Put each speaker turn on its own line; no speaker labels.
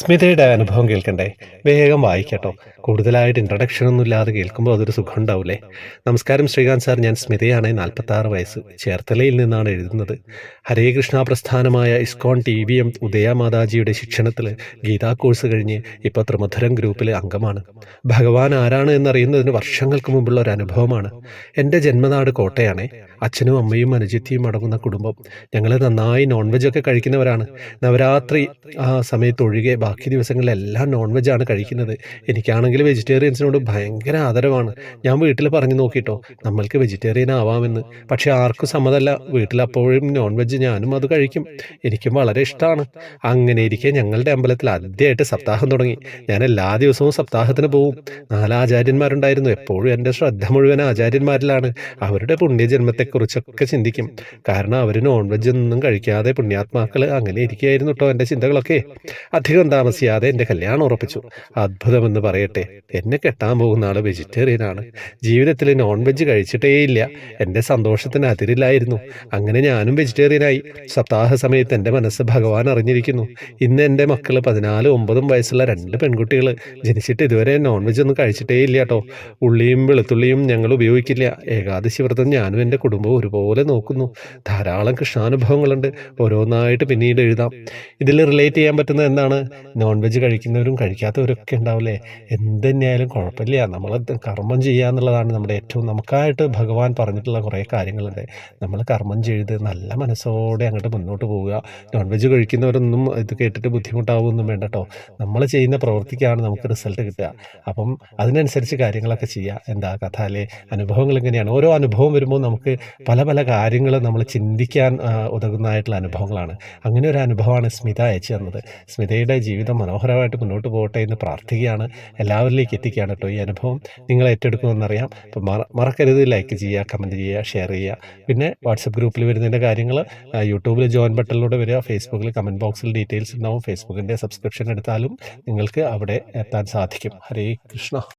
സ്മിതയുടെ അനുഭവം കേൾക്കണ്ടേ? വേഗം വായിക്കട്ടോ. കൂടുതലായിട്ട് ഇൻട്രൊഡക്ഷൻ ഒന്നും ഇല്ലാതെ കേൾക്കുമ്പോൾ അതൊരു സുഖം ഉണ്ടാവൂലേ? നമസ്കാരം ശ്രീകാന്ത് സാർ, ഞാൻ സ്മിതയാണ്, 46 വയസ്സ്, ചേർത്തലയിൽ നിന്നാണ് എഴുതുന്നത്. ഹരേ കൃഷ്ണ പ്രസ്ഥാനമായ ഇസ്കോൺ TVM ഉദയമാതാജിയുടെ ശിക്ഷണത്തിൽ ഗീതാ കോഴ്സ് കഴിഞ്ഞ് ഇപ്പോൾ ത്രിമധുരം ഗ്രൂപ്പിൽ അംഗമാണ്. ഭഗവാൻ ആരാണ് എന്നറിയുന്നതിന് വർഷങ്ങൾക്ക് മുമ്പുള്ള ഒരു അനുഭവമാണ്. എൻ്റെ ജന്മനാട് കോട്ടയാണേ. അച്ഛനും അമ്മയും അനുജത്തിയും അടങ്ങുന്ന കുടുംബം. ഞങ്ങൾ നന്നായി നോൺ വെജ് ഒക്കെ കഴിക്കുന്നവരാണ്. നവരാത്രി ആ സമയത്ത് ഒഴികെ ബാക്കി ദിവസങ്ങളിലെല്ലാം നോൺ വെജാണ് കഴിക്കുന്നത്. എനിക്കാണെങ്കിൽ വെജിറ്റേറിയൻസിനോട് ഭയങ്കര ആദരവാണ്. ഞാൻ വീട്ടിൽ പറഞ്ഞു നോക്കിയിട്ടോ, നമ്മൾക്ക് വെജിറ്റേറിയൻ ആവാമെന്ന്. പക്ഷേ ആർക്കും സമ്മതമല്ല. വീട്ടിലപ്പോഴും നോൺ വെജ്, ഞാനും അത് കഴിക്കും. എനിക്കും വളരെ ഇഷ്ടമാണ്. അങ്ങനെ ഇരിക്കെ ഞങ്ങളുടെ അമ്പലത്തിൽ ആദ്യമായിട്ട് സപ്താഹം തുടങ്ങി. ഞാൻ എല്ലാ ദിവസവും സപ്താഹത്തിന് പോവും. 4 ആചാര്യന്മാരുണ്ടായിരുന്നു. എപ്പോഴും എൻ്റെ ശ്രദ്ധ മുഴുവൻ ആചാര്യന്മാരിലാണ്. അവരുടെ പുണ്യജന്മത്തെക്കുറിച്ചൊക്കെ ചിന്തിക്കും. കാരണം അവർ നോൺ വെജ് ഒന്നും കഴിക്കാതെ പുണ്യാത്മാക്കൾ അങ്ങനെ ഇരിക്കുകയായിരുന്നു കേട്ടോ എൻ്റെ ചിന്തകളൊക്കെ. അധികം താമസിയാതെ എൻ്റെ കല്യാണം ഉറപ്പിച്ചു. അത്ഭുതമെന്ന് പറയട്ടെ, എന്നെ കെട്ടാൻ പോകുന്ന ആൾ വെജിറ്റേറിയനാണ്. ജീവിതത്തിൽ നോൺ വെജ് കഴിച്ചിട്ടേയില്ല. എൻ്റെ സന്തോഷത്തിന് അതിരില്ലായിരുന്നു. അങ്ങനെ ഞാനും വെജിറ്റേറിയനായി. സപ്താഹ സമയത്ത് എൻ്റെ മനസ്സ് ഭഗവാൻ അറിഞ്ഞിരിക്കുന്നു. ഇന്ന് എൻ്റെ മക്കൾ 14, 9 വയസ്സുള്ള 2 പെൺകുട്ടികൾ ജനിച്ചിട്ട് ഇതുവരെ നോൺ വെജ് ഒന്നും കഴിച്ചിട്ടേ ഇല്ല കേട്ടോ. ഉള്ളിയും വെളുത്തുള്ളിയും ഞങ്ങൾ ഉപയോഗിക്കില്ല. ഏകാദശി വ്രതം ഞാനും എൻ്റെ കുടുംബവും ഒരുപോലെ നോക്കുന്നു. ധാരാളം കൃഷ്ണാനുഭവങ്ങളുണ്ട്. ഓരോന്നായിട്ട് പിന്നീട് എഴുതാം. ഇതിൽ റിലേറ്റ് ചെയ്യാൻ പറ്റുന്നത് എന്താണ്? നോൺ വെജ് കഴിക്കുന്നവരും കഴിക്കാത്തവരൊക്കെ ഉണ്ടാവില്ലേ? എന്ത് തന്നെയായാലും കുഴപ്പമില്ല. നമ്മൾ കർമ്മം ചെയ്യുക എന്നുള്ളതാണ് നമ്മുടെ ഏറ്റവും, നമുക്കായിട്ട് ഭഗവാൻ പറഞ്ഞിട്ടുള്ള കുറേ കാര്യങ്ങളുണ്ട്. നമ്മൾ കർമ്മം ചെയ്ത് നല്ല മനസ്സോടെ അങ്ങോട്ട് മുന്നോട്ട് പോവുക. നോൺ വെജ് കഴിക്കുന്നവരൊന്നും ഇത് കേട്ടിട്ട് ബുദ്ധിമുട്ടാവുമൊന്നും വേണ്ട കേട്ടോ. നമ്മൾ ചെയ്യുന്ന പ്രവൃത്തിക്കാണ് നമുക്ക് റിസൾട്ട് കിട്ടുക. അപ്പം അതിനനുസരിച്ച് കാര്യങ്ങളൊക്കെ ചെയ്യുക. എന്താ കഥ അല്ലേ? അനുഭവങ്ങൾ എങ്ങനെയാണ്? ഓരോ അനുഭവം വരുമ്പോൾ നമുക്ക് പല പല കാര്യങ്ങൾ നമ്മൾ ചിന്തിക്കാൻ ഉതകുന്നതായിട്ടുള്ള അനുഭവങ്ങളാണ്. അങ്ങനെ ഒരു അനുഭവമാണ് സ്മിത അയച്ചു തന്നത്. സ്മിതയുടെ ജീവിതം മനോഹരമായിട്ട് മുന്നോട്ട് പോകട്ടെ എന്ന് പ്രാർത്ഥിക്കുകയാണ്. എല്ലാവരിലേക്ക് എത്തിക്കുകയാണ് കേട്ടോ ഈ അനുഭവം. നിങ്ങൾ ഏറ്റെടുക്കുമെന്നറിയാം. അപ്പം മറക്കരുത് ലൈക്ക് ചെയ്യുക, കമൻറ്റ് ചെയ്യുക, ഷെയർ ചെയ്യുക. പിന്നെ വാട്സപ്പ് ഗ്രൂപ്പിൽ വരുന്നതിൻ്റെ കാര്യങ്ങൾ യൂട്യൂബിൽ ജോയിൻ ബട്ടണിലൂടെ വരിക. ഫേസ്ബുക്കിൽ കമൻറ്റ് ബോക്സിൽ ഡീറ്റെയിൽസ് ഉണ്ടാവും. ഫേസ്ബുക്കിൻ്റെ സബ്സ്ക്രിപ്ഷൻ എടുത്താലും നിങ്ങൾക്ക് അവിടെ എത്താൻ സാധിക്കും. ഹരേ കൃഷ്ണ.